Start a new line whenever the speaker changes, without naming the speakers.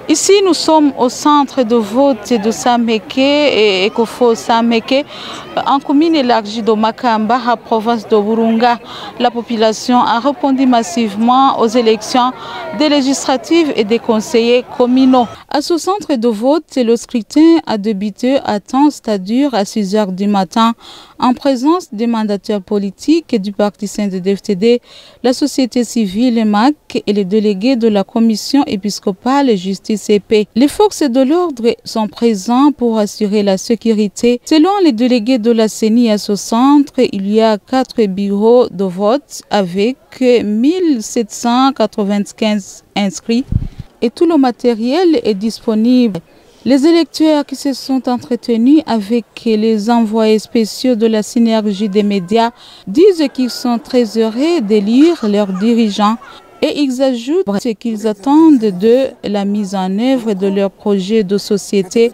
Ici, nous sommes au centre de vote de Sameke et Ekofo Sameke, en commune élargie de Makamba, à province de Burunga. La population a répondu massivement aux élections des législatives et des conseillers communaux. À ce centre de vote, le scrutin a débuté à temps c'est-à-dire à 6 h du matin, en présence des mandataires politiques et du parti CNDD-FDD, la société civile MAC et les délégués de la commission épiscopale Justice et Paix. Les forces de l'ordre sont présents pour assurer la sécurité. Selon les délégués de la CENI à ce centre, il y a 4 bureaux de vote avec 1795 inscrits et tout le matériel est disponible. Les électeurs qui se sont entretenus avec les envoyés spéciaux de la synergie des médias disent qu'ils sont très heureux d'élire leurs dirigeants et ils ajoutent ce qu'ils attendent de la mise en œuvre de leur projet de société